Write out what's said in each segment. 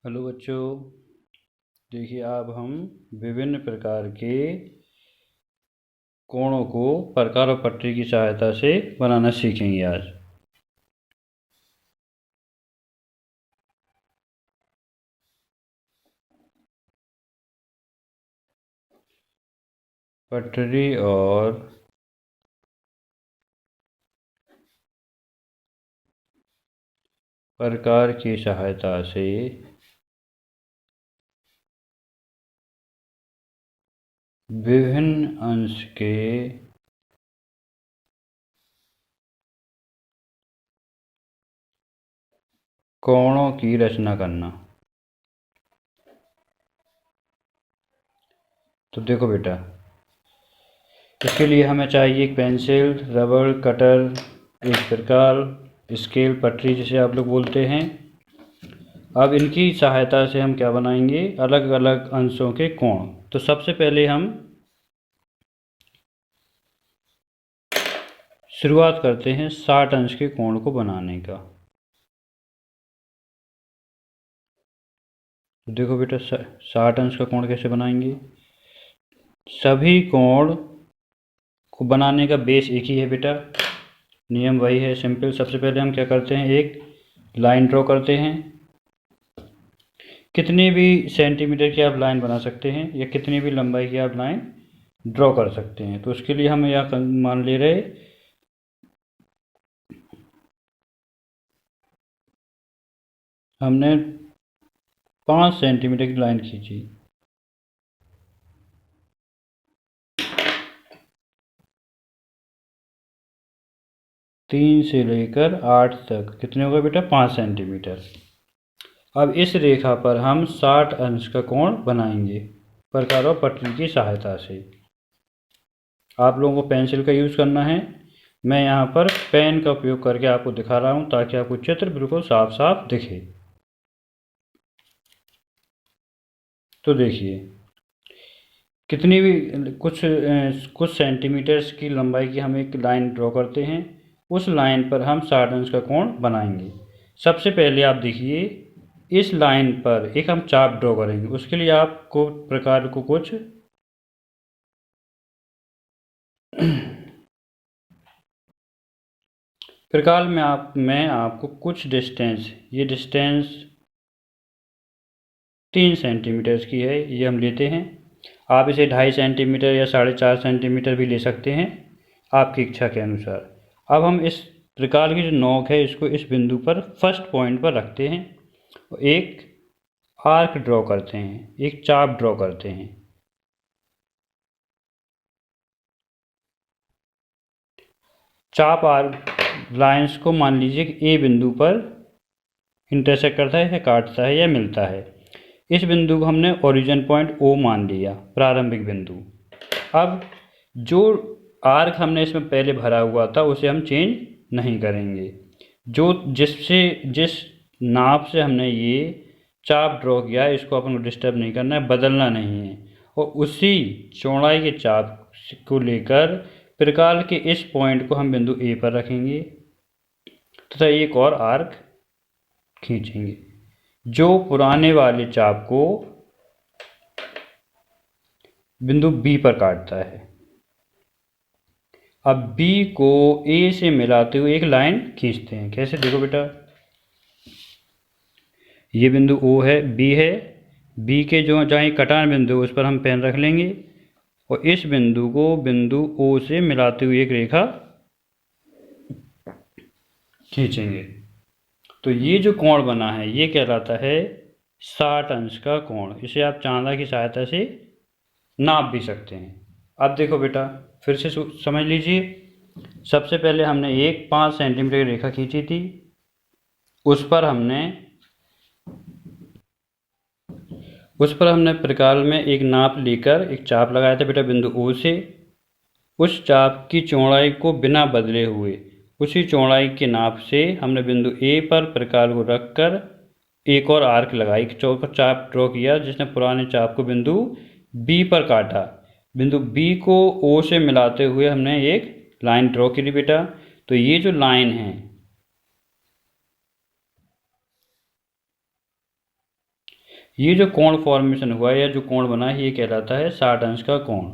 Hello बच्चों, देखिए अब हम विभिन्न प्रकार के कोणों को प्रकार और पटरी की सहायता से बनाना सीखेंगे आज। पटरी और प्रकार की सहायता से विभिन्न अंश के कोणों की रचना करना। तो देखो बेटा, इसके लिए हमें चाहिए एक पेंसिल, रबड़, कटर, एक प्रकार, स्केल, पटरी जिसे आप लोग बोलते हैं। अब इनकी सहायता से हम क्या बनाएंगे, अलग अलग अंशों के कोण। तो सबसे पहले हम शुरुआत करते हैं 60 अंश के कोण को बनाने का। देखो बेटा, 60 अंश का कोण कैसे बनाएंगे। सभी कोण को बनाने का बेस एक ही है बेटा, नियम वही है, सिंपल। सबसे पहले हम क्या करते हैं, एक लाइन ड्रॉ करते हैं। कितने भी सेंटीमीटर की आप लाइन बना सकते हैं या कितनी भी लंबाई की आप लाइन ड्रॉ कर सकते हैं। तो उसके लिए हम यह मान ले रहे, हमने 5 सेंटीमीटर की लाइन खींची। 3 से लेकर 8 तक कितने होगा बेटा, 5 सेंटीमीटर। अब इस रेखा पर हम 60 अंश का कोण बनाएंगे प्रकार और पटरी की सहायता से। आप लोगों को पेंसिल का यूज़ करना है। मैं यहाँ पर पेन का उपयोग करके आपको दिखा रहा हूँ ताकि आपको चित्र बिल्कुल साफ साफ दिखे। तो देखिए, कितनी भी कुछ सेंटीमीटर्स की लंबाई की हम एक लाइन ड्रॉ करते हैं। उस लाइन पर हम 60 अंश का कोण बनाएंगे। सबसे पहले आप देखिए, इस लाइन पर एक हम चाप ड्रॉ करेंगे। उसके लिए आपको प्रकार को कुछ प्रकार में मैं आपको कुछ डिस्टेंस, ये डिस्टेंस 3 सेंटीमीटर की है, ये हम लेते हैं। आप इसे 2.5 सेंटीमीटर या 4.5 सेंटीमीटर भी ले सकते हैं, आपकी इच्छा के अनुसार। अब हम इस प्रकार की जो नोक है इसको इस बिंदु पर फर्स्ट पॉइंट पर रखते हैं और एक आर्क ड्रॉ करते हैं, एक चाप ड्रॉ करते हैं। चाप आर्क लाइंस को मान लीजिए कि ए बिंदु पर इंटरसेक्ट करता है या काटता है या मिलता है। इस बिंदु को हमने ओरिजिन पॉइंट ओ मान लिया, प्रारंभिक बिंदु। अब जो आर्क हमने इसमें पहले भरा हुआ था उसे हम चेंज नहीं करेंगे। जिस नाप से हमने ये चाप ड्रॉ किया है इसको अपन को डिस्टर्ब नहीं करना है, बदलना नहीं है। और उसी चौड़ाई के चाप को लेकर प्रकार के इस पॉइंट को हम बिंदु ए पर रखेंगे तथा एक और आर्क खींचेंगे जो पुराने वाले चाप को बिंदु बी पर काटता है। अब बी को ए से मिलाते हुए एक लाइन खींचते हैं। कैसे, देखो बेटा, ये बिंदु ओ है, बी है। बी के जो जहाँ कटान बिंदु उस पर हम पेन रख लेंगे और इस बिंदु को बिंदु ओ से मिलाते हुए एक रेखा खींचेंगे। तो ये जो कोण बना है ये कहलाता है 60 अंश का कोण। इसे आप चांदा की सहायता से नाप भी सकते हैं। अब देखो बेटा, फिर से समझ लीजिए। सबसे पहले हमने एक 5 सेंटीमीटर की रेखा खींची थी। उस पर हमने प्रकार में एक नाप लेकर एक चाप लगाया था बेटा बिंदु ओ से। उस चाप की चौड़ाई को बिना बदले हुए उसी चौड़ाई के नाप से हमने बिंदु ए पर प्रकार को रखकर एक और आर्क लगाई, चाप ड्रॉ किया जिसने पुराने चाप को बिंदु बी पर काटा। बिंदु बी को ओ से मिलाते हुए हमने एक लाइन ड्रॉ की बेटा। तो ये जो लाइन है ये जो कोण फॉर्मेशन हुआ या जो कोण बना है ये कहलाता है 60 अंश का कोण।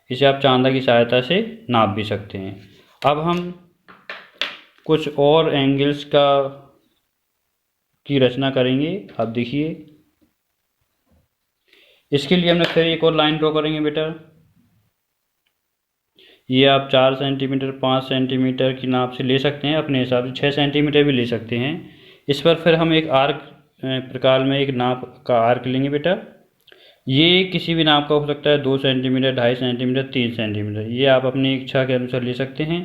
इसे आप चांदा की सहायता से नाप भी सकते हैं। अब हम कुछ और एंगल्स की रचना करेंगे। आप देखिए, इसके लिए हमने फिर एक और लाइन ड्रॉ करेंगे बेटा। ये आप 4 सेंटीमीटर 5 सेंटीमीटर की नाप से ले सकते हैं, अपने हिसाब से 6 सेंटीमीटर भी ले सकते हैं। इस पर फिर हम एक आर्क प्रकार में एक नाप का आर्क लेंगे बेटा। ये किसी भी नाप का हो सकता है, 2 सेंटीमीटर 2.5 सेंटीमीटर 3 सेंटीमीटर, ये आप अपनी इच्छा के अनुसार ले सकते हैं।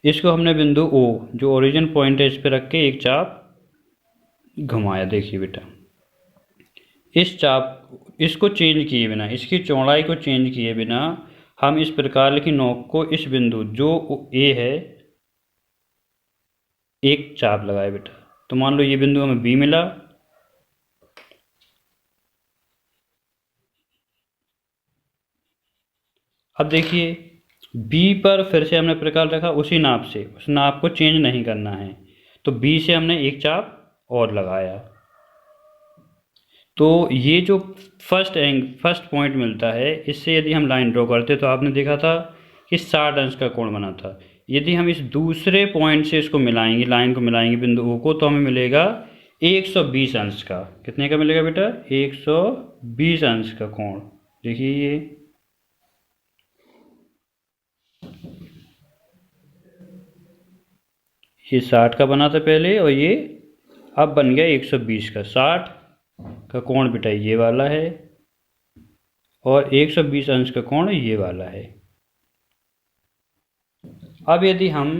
इसको हमने बिंदु ओ जो ओरिजिन पॉइंट है इस पर रख के एक चाप घुमाया। देखिए बेटा, इस चाप इसको चेंज किए बिना, इसकी चौड़ाई को चेंज किए बिना हम इस प्रकार की नोक को इस बिंदु जो ए है एक चाप लगाए बेटा। तो मान लो ये बिंदु हमें बी मिला, अब देखिए बी पर फिर से हमने प्रकार रखा उसी नाप से, उस नाप को चेंज नहीं करना है। तो बी से हमने एक चाप और लगाया। तो ये जो फर्स्ट पॉइंट मिलता है, इससे यदि हम लाइन ड्रॉ करते तो आपने देखा था कि 60 अंश का कोण बना था। यदि हम इस दूसरे पॉइंट से इसको मिलाएंगे, लाइन को मिलाएंगे बिंदु ओ को, तो हमें मिलेगा 120 अंश का। कितने का मिलेगा बेटा? 120 अंश का कोण। देखिए ये 60 का बना था पहले और ये अब बन गया 120 का। 60 का कोण बेटा ये वाला है और 120 अंश का कोण ये वाला है। अब यदि हम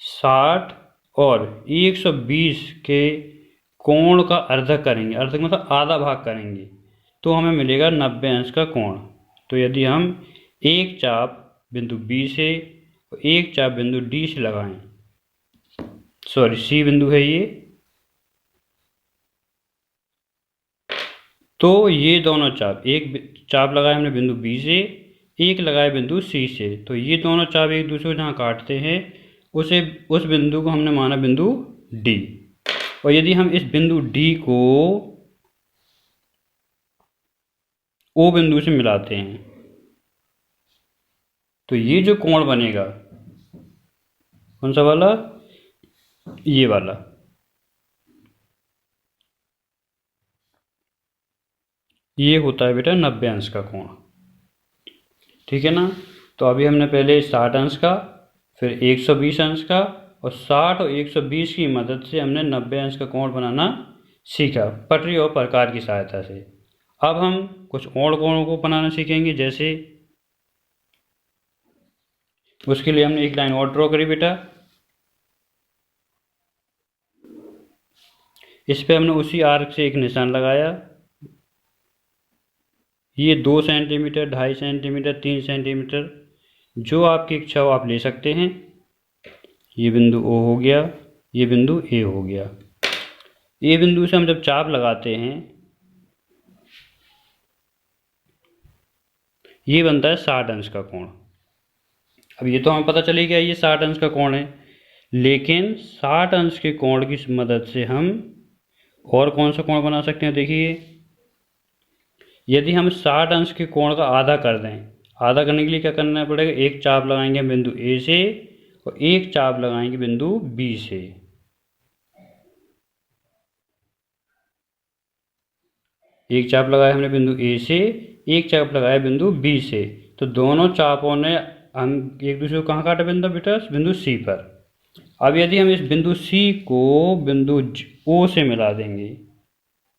60 और 120 के कोण का अर्धक करेंगे, अर्धक मतलब आधा भाग करेंगे, तो हमें मिलेगा 90 अंश का कोण। तो यदि हम एक चाप बिंदु बी से और एक चाप बिंदु डी से लगाएं, सॉरी सी बिंदु है ये, तो ये दोनों चाप, एक चाप लगाए हमने बिंदु बी से, एक लगाए बिंदु सी से, तो ये दोनों चाप एक दूसरे को जहाँ काटते हैं उस बिंदु को हमने माना बिंदु डी। और यदि हम इस बिंदु डी को ओ बिंदु से मिलाते हैं तो ये जो कोण बनेगा, कौन सा वाला? ये वाला। ये होता है बेटा 90 अंश का कोण। ठीक है ना? तो अभी हमने पहले 60 अंश का, फिर 120 अंश का, और 60 और 120 की मदद से हमने 90 अंश का कोण बनाना सीखा पटरी और प्रकार की सहायता से। अब हम कुछ और कोणों को बनाना सीखेंगे। जैसे उसके लिए हमने एक लाइन और ड्रॉ करी बेटा। इस पे हमने उसी आर्क से एक निशान लगाया। ये 2 सेंटीमीटर 2.5 सेंटीमीटर 3 सेंटीमीटर जो आपकी इच्छा हो आप ले सकते हैं। ये बिंदु ओ हो गया, ये बिंदु ए हो गया। ए बिंदु से हम जब चाप लगाते हैं ये बनता है 60 अंश का कोण। अब ये तो हमें पता चली गया ये 60 अंश का कोण है, लेकिन 60 अंश के कोण की मदद से हम और कौन सा कोण बना सकते हैं? देखिए, यदि हम 60 अंश के कोण का आधा कर दें, आधा करने के लिए क्या करना पड़ेगा? एक चाप लगाएंगे बिंदु ए से और एक चाप लगाएंगे बिंदु बी से। एक चाप लगाया हमने बिंदु ए से, एक चाप लगाया बिंदु बी से, तो दोनों चापों ने हम एक दूसरे को कहाँ काटा बिंदु बेटा? बिंदु सी पर। अब यदि हम इस बिंदु सी को बिंदु ओ से मिला देंगे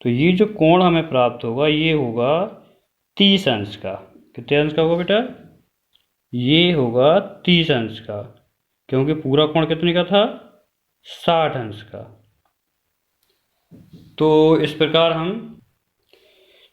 तो ये जो कोण हमें प्राप्त होगा ये होगा 30 अंश का। कितने अंश का होगा बेटा? ये होगा 30 अंश का, क्योंकि पूरा कोण कितने का था? 60 अंश का। तो इस प्रकार हम,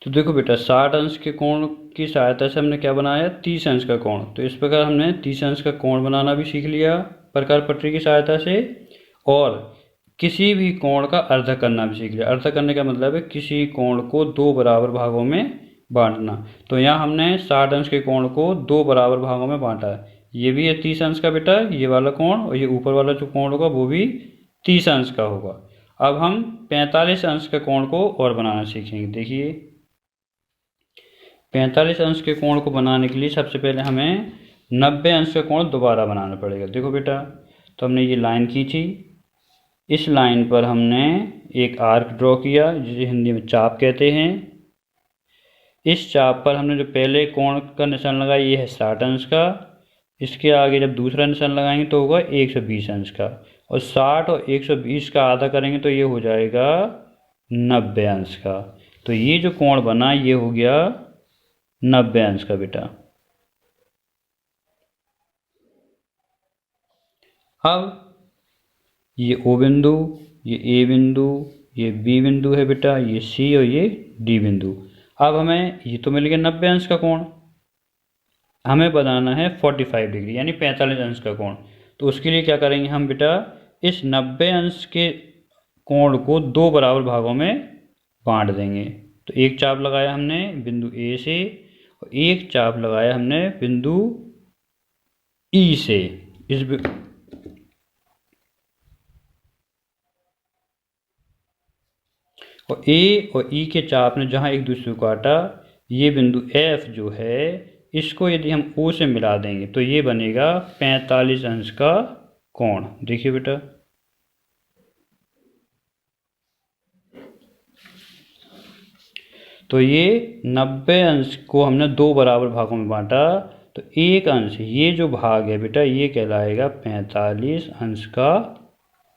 तो देखो बेटा 60 अंश के कोण की सहायता से हमने क्या बनाया? 30 अंश का कोण। तो इस प्रकार हमने 30 अंश का कोण बनाना भी सीख लिया प्रकार पटरी की सहायता से, और किसी भी कोण का अर्धक करना भी सीख लिया। अर्धक करने का मतलब है किसी कोण को 2 बराबर भागों में बांटना। तो यहाँ हमने 60 अंश के कोण को 2 बराबर भागों में बांटा है। ये भी है 30 अंश का बेटा, ये वाला कोण, और ये ऊपर वाला जो कोण होगा वो भी 30 अंश का होगा। अब हम 45 अंश के कोण को और बनाना सीखेंगे। देखिए 45 अंश के कोण को बनाने के लिए सबसे पहले हमें 90 अंश का कोण दोबारा बनाना पड़ेगा। देखो बेटा, तो हमने ये लाइन की थी, इस लाइन पर हमने एक आर्क ड्रॉ किया जिसे हिंदी में चाप कहते हैं। इस चाप पर हमने जो पहले कोण का निशान लगाया ये है 60 अंश का। इसके आगे जब दूसरा निशान लगाएंगे तो होगा 120 अंश का, और 60 और 120 का आधा करेंगे तो ये हो जाएगा 90 अंश का। तो ये जो कोण बना ये हो गया 90 अंश का बेटा। अब ये O बिंदु, ये A बिंदु, ये B बिंदु है बेटा, ये C और ये D बिंदु। अब हमें ये तो मिल गया 90 अंश का कोण, हमें बनाना है 45 डिग्री यानी 45 अंश का कोण। तो उसके लिए क्या करेंगे हम बेटा, इस 90 अंश के कोण को दो बराबर भागों में बांट देंगे। तो एक चाप लगाया हमने बिंदु ए से और एक चाप लगाया हमने बिंदु ई से। इस और ए और ई के चाप ने जहाँ एक दूसरे को काटा, ये बिंदु एफ जो है इसको यदि हम ओ से मिला देंगे तो ये बनेगा 45 अंश का कोण। देखिए बेटा, तो ये 90 अंश को हमने दो बराबर भागों में बांटा, तो एक अंश ये जो भाग है बेटा ये कहलाएगा 45 अंश का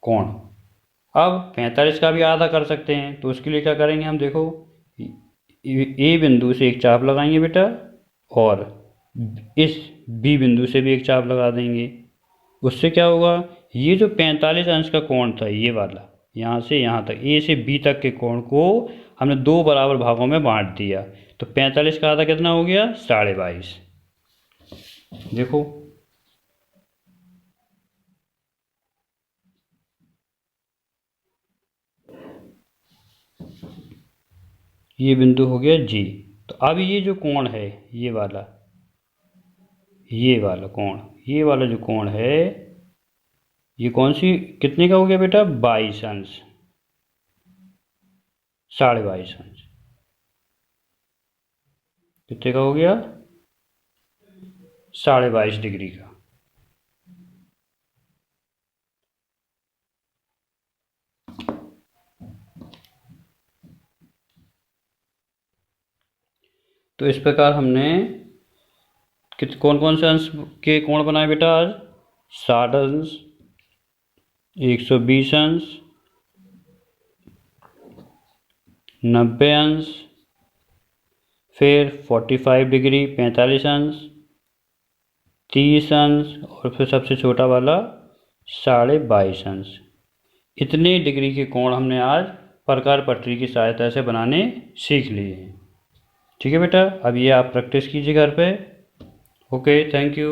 कोण। अब 45 का भी आधा कर सकते हैं, तो उसके लिए क्या करेंगे हम, देखो ए बिंदु से एक चाप लगाएंगे बेटा और इस बी बिंदु से भी एक चाप लगा देंगे। उससे क्या होगा, ये जो 45 अंश का कोण था ये वाला, यहाँ से यहाँ तक ए से बी तक के कोण को हमने दो बराबर भागों में बांट दिया। तो 45 का आधा कितना हो गया, 22.5। देखो ये बिंदु हो गया जी। तो अब ये जो कोण है ये वाला कोण, ये वाला जो कोण है ये कौन सी कितने का हो गया बेटा, 22 अंश, 22.5 अंश। कितने का हो गया, 22.5 डिग्री का। तो इस प्रकार हमने कौन कौन से अंश के कोण बनाए बेटा आज, 60 अंश, 120 अंश, 90 अंश, फिर 45 डिग्री 45 अंश, 30 अंश और फिर सबसे छोटा वाला 22.5 अंश। इतने डिग्री के कोण हमने आज प्रकार पटरी की सहायता से बनाने सीख लिए हैं। ठीक है बेटा, अब ये आप प्रैक्टिस कीजिए घर पे। Okay, thank you.